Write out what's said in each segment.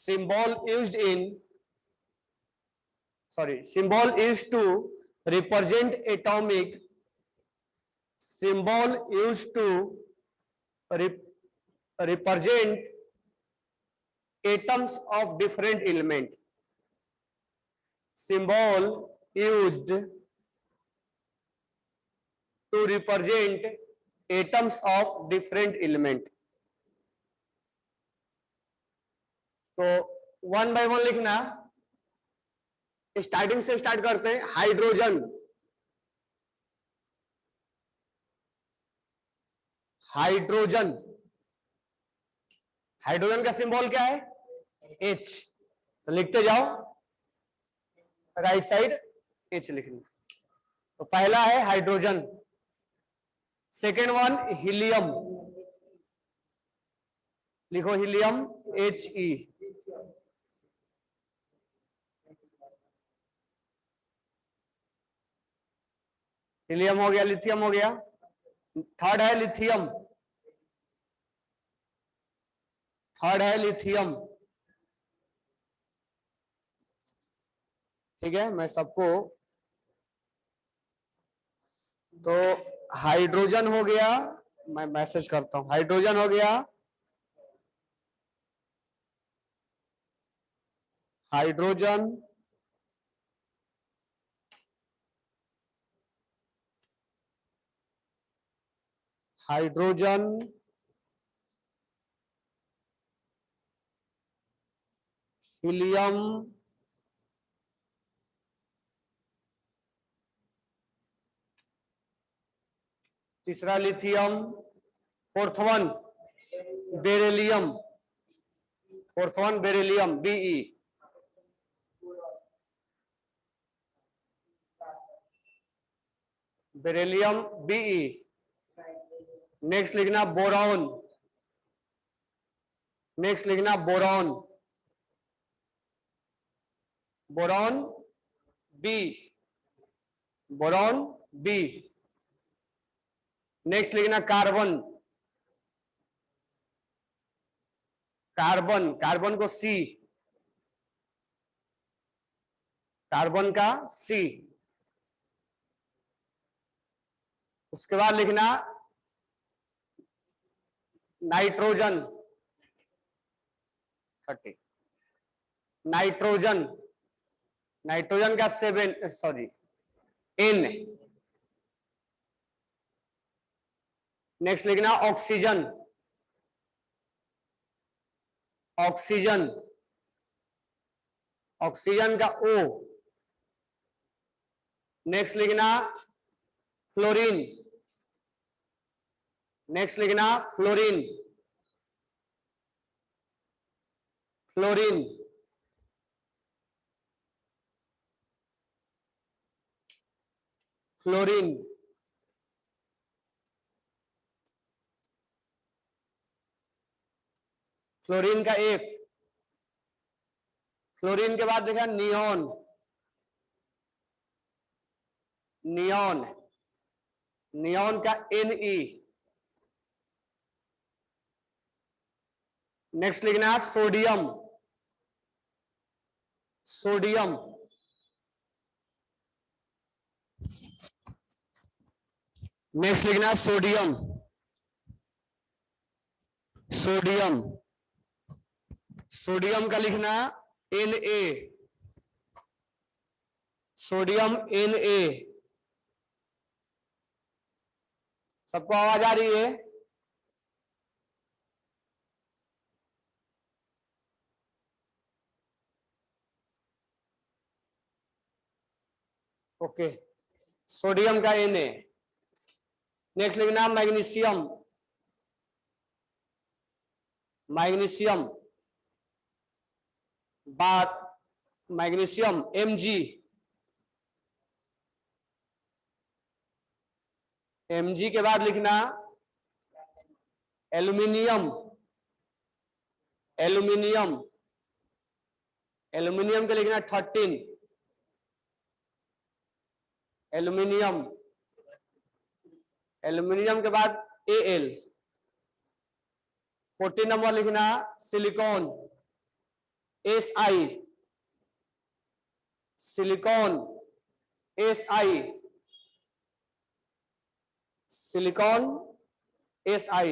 symbol used to represent atomic symbol used to represent atoms of different element. Symbol used to represent atoms of different element. तो one by one लिखना, starting से start करते हैं। Hydrogen, hydrogen, hydrogen का symbol क्या है? H। तो लिखते जाओ, राइट साइड H लिखना। तो पहला है हाइड्रोजन। सेकेंड वन हीलियम, लिखो हीलियम He। हीलियम हो गया, लिथियम हो गया। थर्ड है लिथियम, थर्ड है लिथियम। ठीक है, मैं सबको, तो हाइड्रोजन हो गया, मैं मैसेज करता हूं। हाइड्रोजन हो गया, हाइड्रोजन, हाइड्रोजन, हीलियम, तीसरा lithium, fourth one beryllium, fourth one beryllium Be। Beryllium Be। Next लिखना बोरॉन, नेक्स्ट लिखना boron, boron B, boron B। Next लिखना कार्बन, कार्बन, कार्बन को C, कार्बन का C। उसके बाद लिखना नाइट्रोजन, 30, नाइट्रोजन, नाइट्रोजन का 7 N। नेक्स्ट लिखना ऑक्सीजन, ऑक्सीजन, ऑक्सीजन का O। नेक्स्ट लिखना फ्लोरीन, नेक्स्ट लिखना फ्लोरीन, फ्लोरीन, फ्लोरीन। फ्लोरीन का F। फ्लोरीन के बाद देखा नियॉन, नियॉन, नियॉन का Ne। नेक्स्ट लिखना सोडियम, सोडियम, नेक्स्ट लिखना सोडियम, सोडियम, सोडियम का लिखना Na, सोडियम Na। सबको आवाज आ रही है? ओके, सोडियम का Na। नेक्स्ट लिखना मैग्नीशियम, मैग्नीशियम, बात मैग्नीशियम Mg, Mg के बाद लिखना एल्यूमिनियम, एल्यूमिनियम, एल्यूमिनियम का लिखना 13, एल्यूमिनियम, एल्यूमिनियम के बाद Al। 14 नंबर लिखना silicon, SI, silicon, SI, silicon, SI।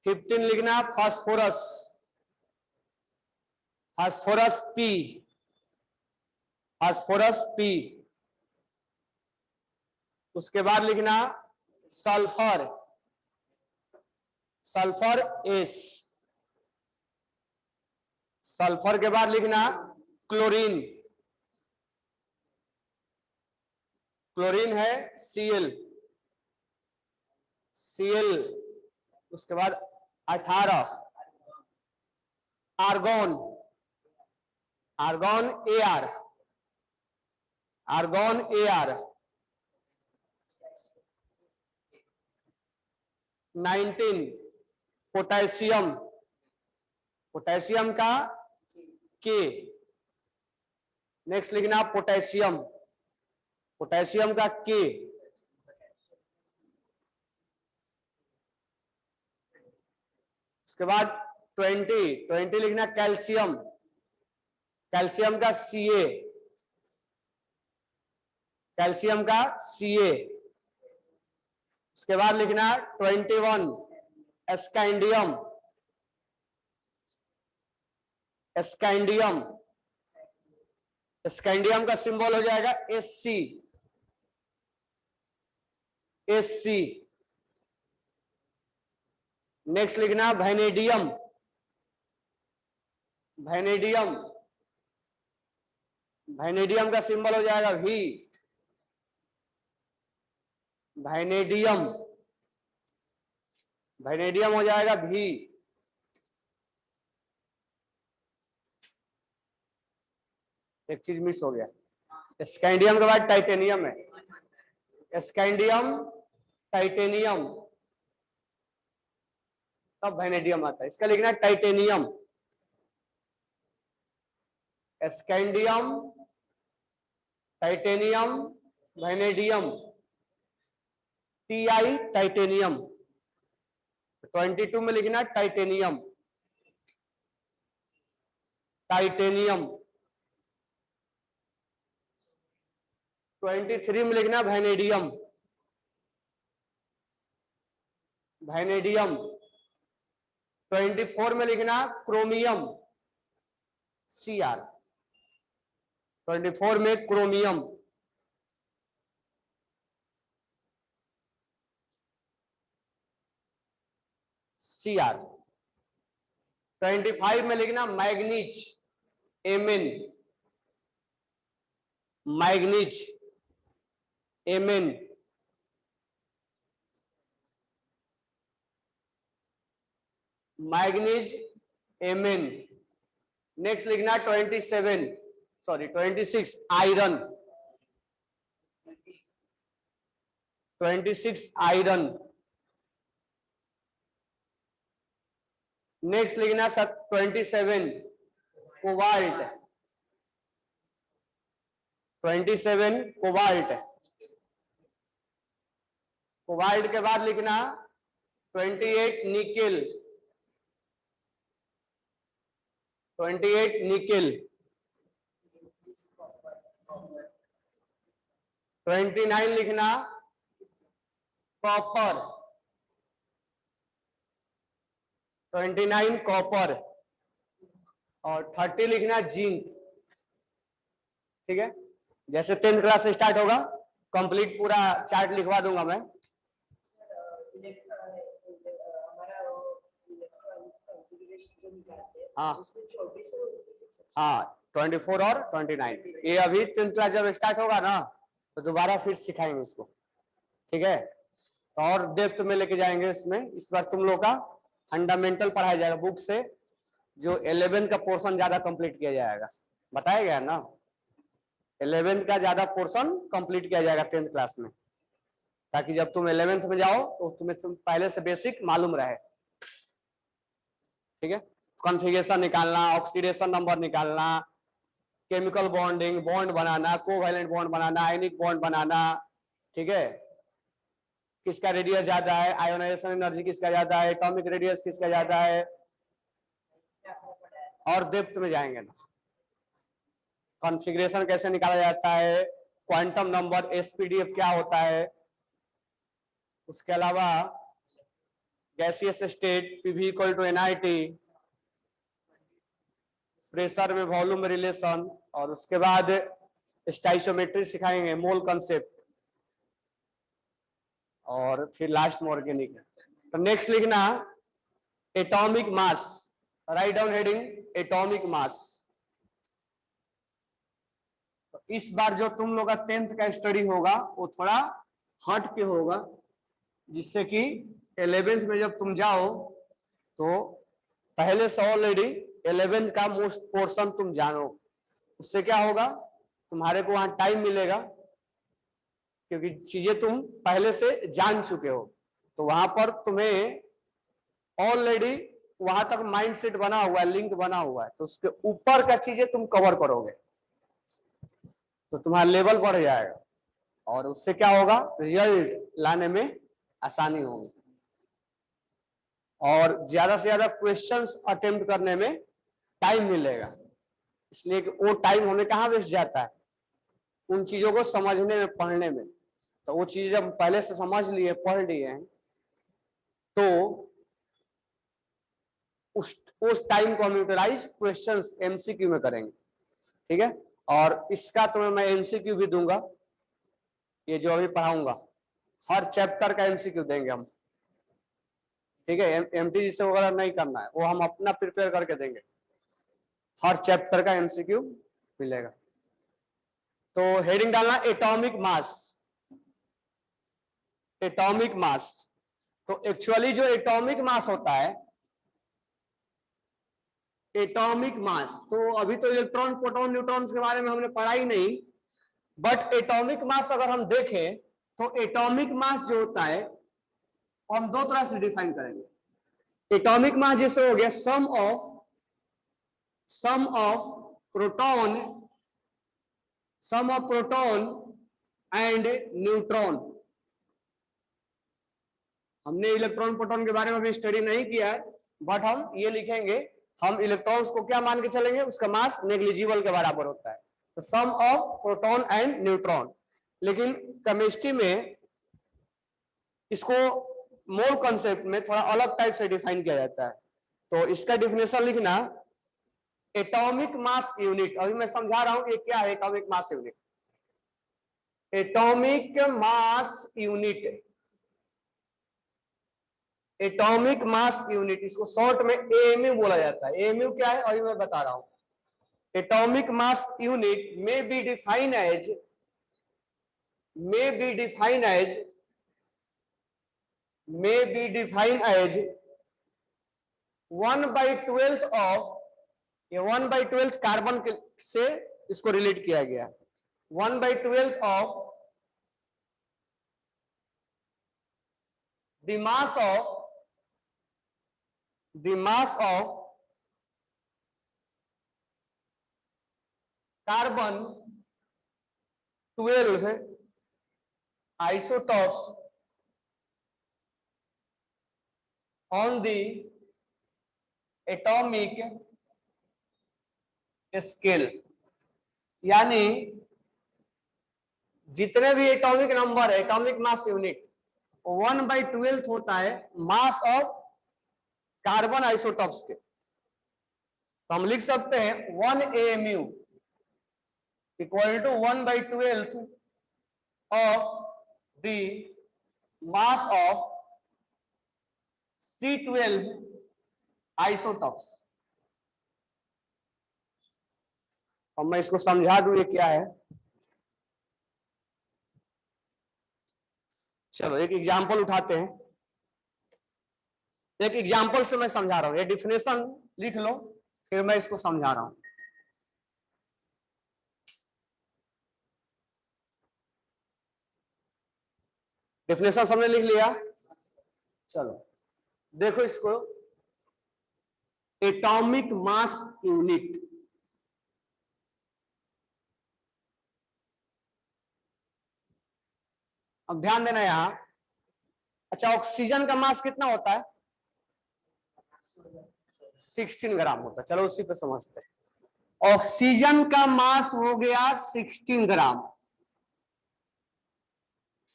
15 लिखना phosphorus, phosphorus P, phosphorus P। उसके बाद लिखना सल्फर, सल्फर S। सल्फर के बाद लिखना क्लोरीन, क्लोरीन है Cl, Cl। उसके बाद 18 argon, argon Ar, argon Ar। 19 potassium, potassium का K। नेक्स्ट लिखना पोटेशियम, पोटेशियम का K। उसके बाद 20 लिखना कैल्शियम, कैल्शियम का Ca, कैल्शियम का Ca। उसके बाद लिखना 21 स्कैंडियम, स्कैंडियम, स्कैंडियम का सिंबल हो जाएगा Sc, Sc। नेक्स्ट लिखना वैनेडियम, वैनेडियम, वैनेडियम का सिंबल हो जाएगा V, वैनेडियम, वैनेडियम हो जाएगा V। एक चीज मिस हो गया, स्कैंडियम के बाद टाइटेनियम है, स्कैंडियम, टाइटेनियम, तब वैनेडियम आता है। इसका लिखना titanium, scandium, titanium, vanadium, Ti titanium. 22 में लिखना टाइटेनियम, टाइटेनियम। 23 में लिखना वैनेडियम, वैनेडियम। 24 में लिखना क्रोमियम, Cr, 24 में क्रोमियम। Cr। 25 में लिखना manganese, Mn, manganese, Mn। Manganese Mn। Next लिखना 26 आयरन, 26 आयरन। नेक्स्ट लिखना 27 कोबाल्ट, 27 कोबाल्ट। कोबाल्ट के बाद लिखना 28 निकेल, 28 निकेल। 29 लिखना कॉपर, 29 कॉपर। और 30 लिखना जिंक। ठीक है, जैसे 10th क्लास से स्टार्ट होगा कंप्लीट पूरा चार्ट लिखवा दूंगा मैं। हाँ हाँ 24 और 29 ये अभी 10th क्लास जब स्टार्ट होगा ना तो दोबारा फिर सिखाएंगे इसको। ठीक है, तो और डेप्थ में लेके जाएंगे इसमें। इस बार तुम लोग का फंडामेंटल पढ़ाया जाएगा बुक से, जो 11th का पोर्शन ज्यादा कंप्लीट किया जाएगा, बताया गया ना। 11th का ज्यादा पोर्शन कंप्लीट किया जाएगा 10th क्लास में, ताकि जब तुम 11th में जाओ तो तुम्हें पहले से बेसिक मालूम रहे। ठीक है, कॉन्फ़िगरेशन निकालना, ऑक्सीडेशन नंबर निकालना, केमिकल बॉन्डिंग, बॉन्ड बनाना, कोवैलेंट बॉन्ड बनाना, आयनिक बॉन्ड बनाना। ठीक है, किसका रेडियस ज्यादा है, आयोनाइजेशन एनर्जी किसका ज्यादा है, एटॉमिक रेडियस किसका ज्यादा है। और डेप्थ में जाएंगे ना। कॉन्फ़िगरेशन कैसे निकाला जाता है, क्वांटम नंबर, एसपीडीएफ क्या होता है, उसके अलावा gaseous state, PV equal to NIT, pressure में वॉल्यूम रिलेशन, और उसके बाद स्टाइचोमेट्री सिखाएंगे, मोल कंसेप्ट, और फिर लास्ट में ऑर्गेनिक। तो नेक्स्ट लिखना atomic mass, write down heading atomic mass. तो इस बार जो तुम लोग का 10th का स्टडी होगा वो थोड़ा हट के होगा, जिससे कि 11th में जब तुम जाओ तो पहले से ऑलरेडी 11th का मोस्ट पोर्शन तुम जानो। उससे क्या होगा, तुम्हारे को वहां टाइम मिलेगा, क्योंकि चीजें तुम पहले से जान चुके हो, तो वहां पर तुम्हें ऑलरेडी वहां तक माइंडसेट बना हुआ है, लिंक बना हुआ है, तो उसके ऊपर का चीजें तुम कवर करोगे तो तुम्हारा लेवल बढ़ जाएगा, और उससे क्या होगा, रिजल्ट लाने में आसानी होगी, और ज्यादा से ज्यादा क्वेश्चंस अटेम्प्ट करने में टाइम मिलेगा। इसलिए कि वो टाइम हमें कहाँ वेस्ट जाता है, उन चीजों को समझने में, पढ़ने में। तो वो चीज जब पहले से समझ लिए, पढ़ लिए हैं, तो उस टाइम को हम यूटिलाइज क्वेश्चंस एमसीक्यू में करेंगे। ठीक है, और इसका तुम्हें मैं एमसीक्यू भी दूंगा, ये जो अभी पढ़ाऊंगा हर चैप्टर का एमसीक्यू देंगे हम। ठीक है, एमटीजी से वगैरह नहीं करना है, वो हम अपना प्रिपेयर करके देंगे, हर चैप्टर का एमसीक्यू मिलेगा। तो हेडिंग डालना एटॉमिक मास, एटॉमिक मास। तो एक्चुअली जो एटॉमिक मास होता है, एटॉमिक मास, तो अभी तो इलेक्ट्रॉन, प्रोटॉन, न्यूट्रॉन के बारे में हमने पढ़ा ही नहीं, बट एटॉमिक मास अगर हम देखें तो एटॉमिक मास जो होता है वो हम दो तरह से डिफाइन करेंगे। एटॉमिक मास जैसे हो गया sum of proton, sum of proton and neutron. हमने इलेक्ट्रॉन प्रोटॉन के बारे में अभी स्टडी नहीं किया है, बट हम ये लिखेंगे, हम इलेक्ट्रॉन्स को क्या मान के चलेंगे, उसका मास नेग्लिजिबल के बराबर होता है, तो सम ऑफ प्रोटॉन एंड न्यूट्रॉन। लेकिन केमिस्ट्री में इसको मोल कॉन्सेप्ट में थोड़ा अलग टाइप से डिफाइन किया जाता है। तो इसका डिफिनेशन लिखना एटॉमिक मास यूनिट। अभी मैं समझा रहा हूं ये क्या है atomic mass unit. Atomic mass unit, atomic mass unit, इसको शॉर्ट में एएमयू बोला जाता है। एएमयू क्या है अभी मैं बता रहा हूं। एटॉमिक मास यूनिट में be define as, may be defined as 1/12 of, ये 1/12 कार्बन से इसको रिलेट किया गया, 1/12 of the mass of carbon 12 isotopes on the atomic scale। यानी जितने भी एटॉमिक नंबर है, एटॉमिक मास यूनिट, 1/12 होता है मास ऑफ कार्बन आइसोटॉप्स के। तो हम लिख सकते हैं 1 AMU equal to 1/12 of the mass of C12 isotopes. अब मैं इसको समझा दूं ये क्या है। चलो एक एग्जांपल उठाते हैं, एक एग्जांपल से मैं समझा रहा हूं, ये डिफिनेशन लिख लो फिर मैं इसको समझा रहा हूं। डिफिनेशन सबने लिख लिया, चलो देखो इसको, एटॉमिक मास यूनिट, अब ध्यान देना यहां। अच्छा, ऑक्सीजन का मास कितना होता है, 16 ग्राम होता है। चलो उसी पे समझते हैं। ऑक्सीजन का मास हो गया 16 ग्राम।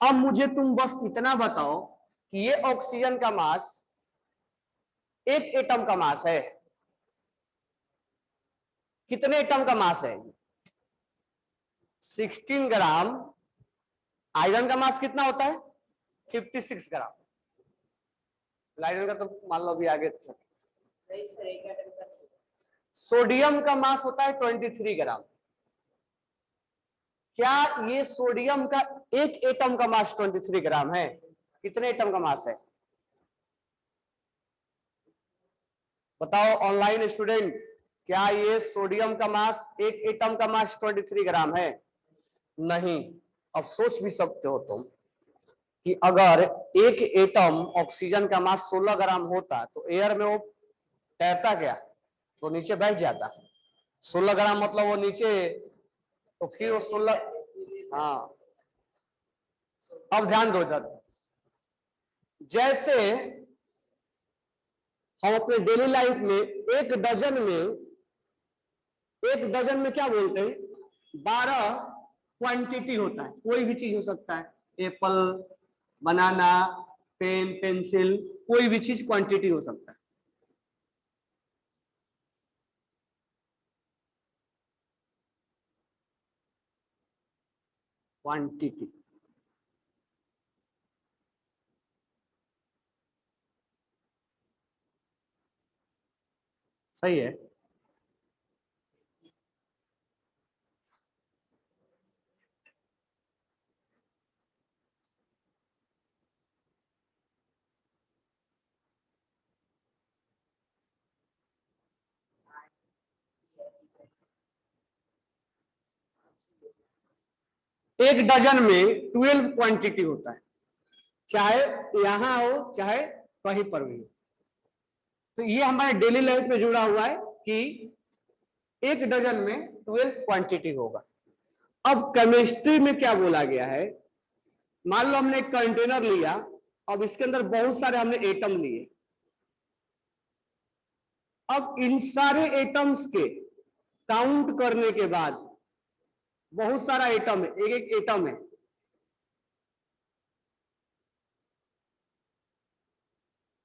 अब मुझे तुम बस इतना बताओ कि ये ऑक्सीजन का मास एक एटम का मास है, कितने एटम का मास है? 16 ग्राम। आयरन का मास कितना होता है? 56 ग्राम। आयरन का तो मान लो अभी आगे। सोडियम का मास होता है 23 ग्राम। क्या ये सोडियम का एक एटम का मास 23 ग्राम है? कितने एटम का मास है? बताओ ऑनलाइन स्टूडेंट, क्या ये सोडियम का मास एक एटम का मास 23 ग्राम है? नहीं। अब सोच भी सकते हो तुम कि अगर एक एटम ऑक्सीजन का मास 16 ग्राम होता तो एयर में वो तैरता क्या? तो नीचे बैठ जाता। 16 ग्राम मतलब वो नीचे, तो फिर वो 16। हाँ, अब ध्यान दो इधर। जैसे हम अपने डेली लाइफ में एक डजन में क्या बोलते हैं? 12 क्वांटिटी होता है। कोई भी चीज हो सकता है, एप्पल, बनाना, पेन, पेंसिल, कोई भी चीज क्वांटिटी हो सकता है। क्वांटिटी सही है। एक डजन में 12 क्वांटिटी होता है, चाहे यहां हो चाहे कहीं पर भी हो। तो ये हमारे डेली लाइफ में जुड़ा हुआ है कि एक डजन में 12 क्वांटिटी होगा। अब केमिस्ट्री में क्या बोला गया है? मान लो हमने एक कंटेनर लिया, अब इसके अंदर बहुत सारे हमने एटम लिए। अब इन सारे एटम्स के काउंट करने के बाद, बहुत सारा एटम है, एक एक एटम है,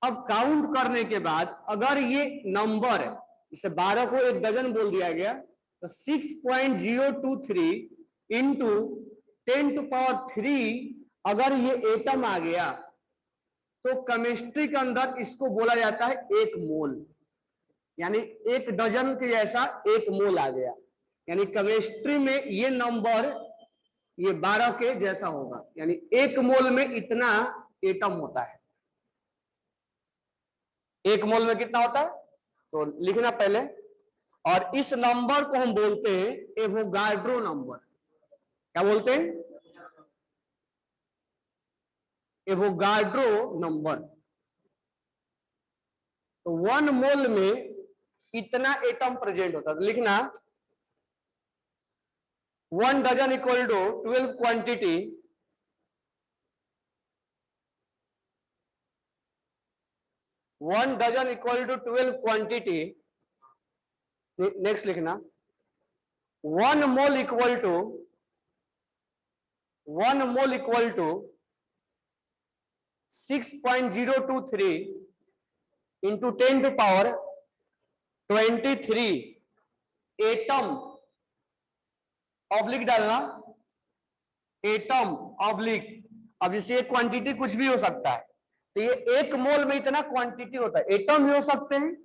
अब काउंट करने के बाद अगर ये नंबर है, इसे 12 को एक डजन बोल दिया गया, तो 6.023 इंटू 10⁻³ अगर ये एटम आ गया तो केमिस्ट्री के अंदर इसको बोला जाता है एक मोल। यानी एक डजन के जैसा एक मोल आ गया। यानी केमिस्ट्री में ये नंबर ये 12 के जैसा होगा। यानी एक मोल में इतना एटम होता है। एक मोल में कितना होता है तो लिखना पहले। और इस नंबर को हम बोलते हैं एवोगाड्रो नंबर। क्या बोलते हैं? Avogadro number. तो 1 मोल में इतना एटम प्रेजेंट होता है। तो लिखना 1 dozen equal to 12 quantity, 1 dozen equal to 12 quantity. Next लिखना 1 mole equal to 6.023 into 10⁻23 atom oblique डालना, एटम ऑब्लिक। अब जैसे क्वांटिटी कुछ भी हो सकता है, तो ये एक मोल में इतना क्वांटिटी होता है। एटम भी हो सकते हैं,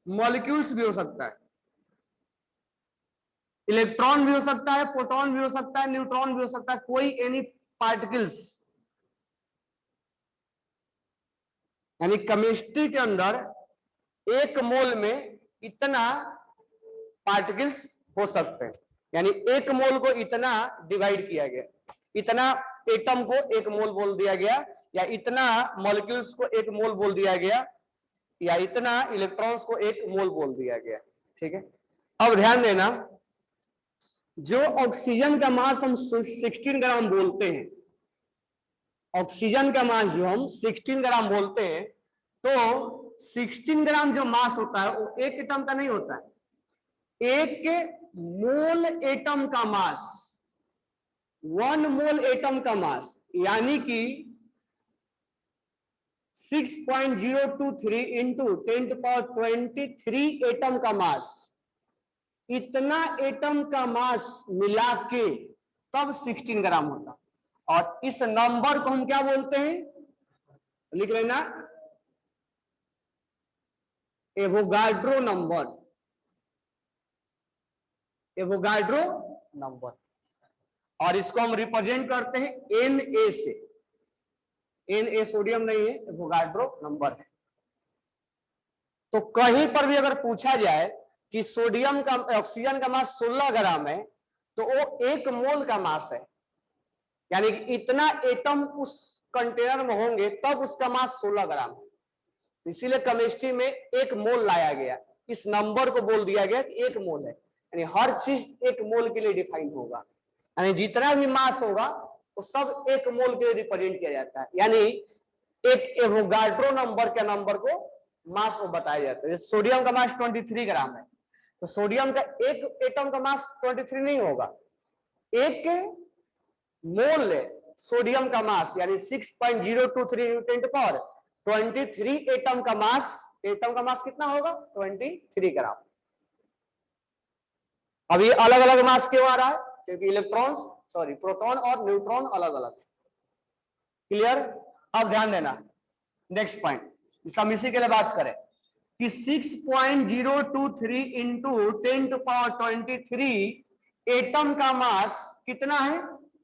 मॉलिक्यूल्स भी हो सकता है, इलेक्ट्रॉन भी हो सकता है, प्रोटॉन भी हो सकता है, न्यूट्रॉन भी हो सकता है, कोई एनी पार्टिकल्स। यानी केमिस्ट्री के अंदर एक मोल में इतना पार्टिकल्स हो सकते हैं। यानी एक मोल को इतना डिवाइड किया गया, इतना एटम को एक मोल बोल दिया गया, या इतना मॉलिक्यूल्स को एक मोल बोल दिया गया, या इतना इलेक्ट्रॉन्स को एक मोल बोल दिया गया। ठीक है। अब ध्यान देना, जो ऑक्सीजन का मास हम 16 ग्राम बोलते हैं, ऑक्सीजन का मास जो हम 16 ग्राम बोलते हैं, तो 16 ग्राम जो मास होता है वो एक एटम का नहीं होता है, एक मोल एटम का मास, 1 मोल एटम का मास, यानी कि 6.023 इंटू 10⁻23 एटम का मास, इतना एटम का मास मिला के तब 16 ग्राम होता। और इस नंबर को हम क्या बोलते हैं, लिख लेना, एवोगाड्रो नंबर, एवोगाड्रो नंबर। और इसको हम रिप्रेजेंट करते हैं Na से, Na सोडियम नहीं है, एवोगाड्रो नंबर है। तो कहीं पर भी अगर पूछा जाए कि सोडियम का, ऑक्सीजन का मास 16 ग्राम है, तो वो 1 मोल का मास है, यानी कि इतना एटम उस कंटेनर में होंगे तब उसका मास 16 ग्राम है। इसीलिए केमिस्ट्री में 1 मोल लाया गया, इस नंबर को बोल दिया गया कि 1 मोल है, यानी हर चीज 1 मोल के लिए डिफाइन होगा, यानी जितना भी मास होगा वो सब 1 मोल के लिए रिप्रेजेंट किया जाता है, यानी एक एवोगाड्रो नंबर के नंबर को मास को बताया जाता है। सोडियम का मास 23 ग्राम है, तो सोडियम का एक एटम का मास 23 नहीं होगा, 1 मोल सोडियम का मास यानी 6.023 × 10⁻23 एटम का मास कितना होगा, 23 ग्राम। अब ये अलग अलग मास क्यों आ रहा है, क्योंकि प्रोटॉन और न्यूट्रॉन अलग अलग है। क्लियर। अब ध्यान देना, नेक्स्ट पॉइंट, हम इसी के लिए बात करें कि 6.023 इंटू 10⁻23 एटम का मास कितना है,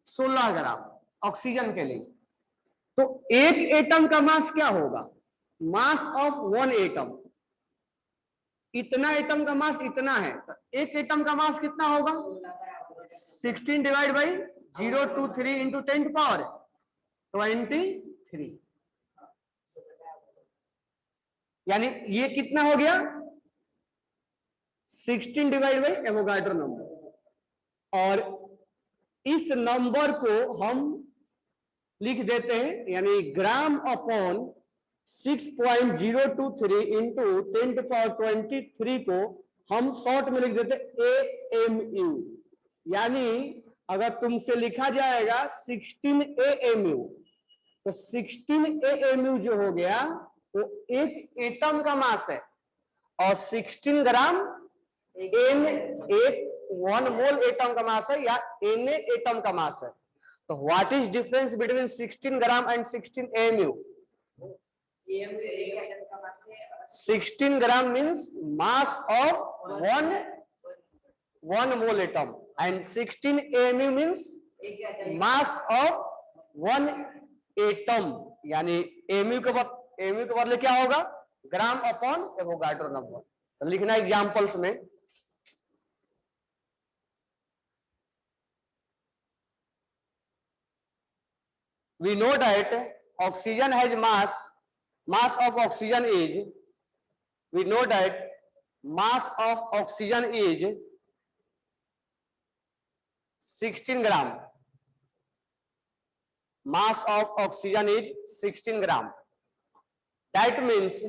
16 ग्राम ऑक्सीजन के लिए। तो एक एटम का मास क्या होगा, मास ऑफ 1 एटम, इतना एटम का मास इतना है, तो एक एटम का मास कितना होगा, 16 डिवाइड बाई 023 इंटू 10⁻23, यानी ये कितना हो गया, 16 डिवाइड बाई एवोगाड्रो नंबर। और इस नंबर को हम लिख देते हैं, यानी ग्राम अपॉन 6.023 इंटू 10⁻23 को हम शॉर्ट में लिख देते AMU, यानी अगर तुमसे लिखा जाएगा 16 AMU, तो 16 AMU जो हो गया वो एक एटम का मास है, और 16 ग्राम N एक 1 मोल एटम का मास है, या Na एटम का मास है। तो what is difference between 16 gram and 16 AMU? 16 gram means mass of 1 mole atom and 16 AMU means mass of 1 atom, यानी AMU के बदले क्या होगा, ग्राम अपॉन एवोगाड्रो नंबर। तो लिखना एग्जांपल्स में, we know that oxygen has mass of oxygen is, we know that mass of oxygen is 16 gram, mass of oxygen is 16 gram, that means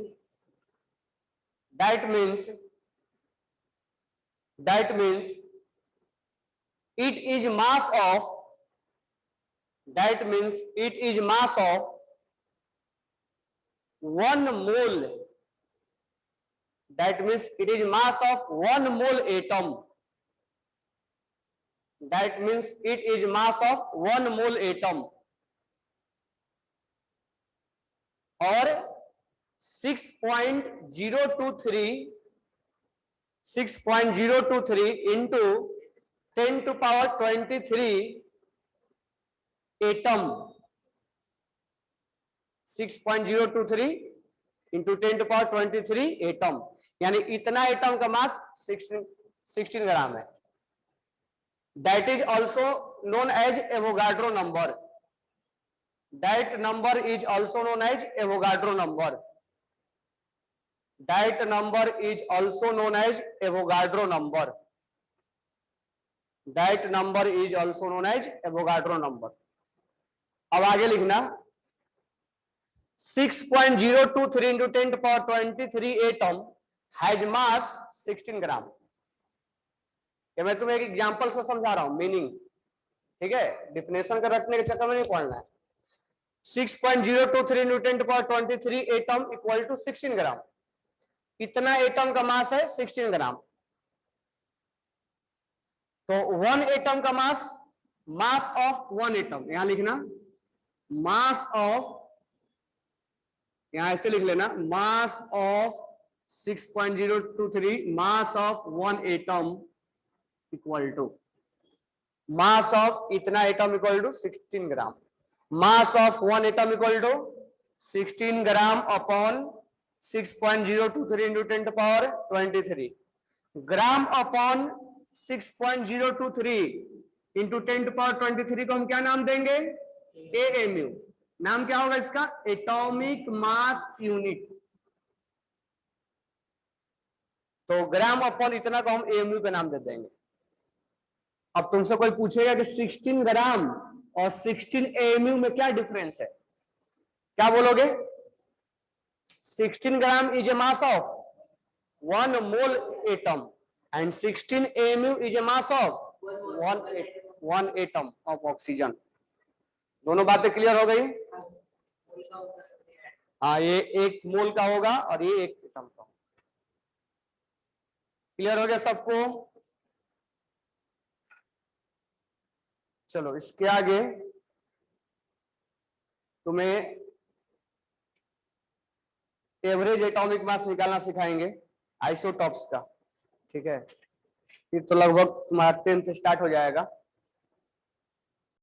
it is mass of, that means it is mass of 1 mole, that means it is mass of 1 mole atom, that means it is mass of 1 mole atom, और 6.023 into 10⁻23 atom, 6.023 into 10⁻23 atom, यानी इतना atom का मास 16 gram है। That is also known as Avogadro number, that number is also known as Avogadro number, that number is also known as Avogadro number, that number is also known as Avogadro number. अब आगे लिखना 6.023 into 10 to the power 23 atom has mass 16 ग्राम। ये मैं तुम्हें एक example से समझा रहा हूं मीनिंग, ठीक है, डिफिनेशन का रखने के चक्कर में नहीं पढ़ना है। 6.023 into 10 to the power 23 atom equal to 16 gram. इतना एटम का मास है 16 ग्राम। तो 1 एटम का मास ऑफ 1 एटम, यहां लिखना मास ऑफ, यहां ऐसे लिख लेना mass of 6.023 mass of 1 atom equal to mass of इतना atom equal to 16 gram. Mass of 1 atom equal to 16 gram upon 6.023 into 10 to the power 23 gram upon 6.023 into 10 to the power 23 को हम क्या नाम देंगे? AMU। नाम क्या होगा इसका? Atomic mass unit. तो ग्राम अपॉन इतना को हम AMU का नाम दे देंगे। अब तुमसे कोई पूछेगा कि 16 ग्राम और 16 AMU में क्या डिफरेंस है, क्या बोलोगे? 16 gram is a mass of 1 mole atom and 16 AMU is a mass of 1 atom of oxygen. दोनों बातें क्लियर हो गई? हाँ, ये 1 मोल का होगा और ये 1 एटम का। क्लियर हो गया सबको? चलो इसके आगे तुम्हें एवरेज एटॉमिक मास निकालना सिखाएंगे आइसोटॉप्स का, ठीक है? फिर तो लगभग तुम्हारा 10th स्टार्ट हो जाएगा।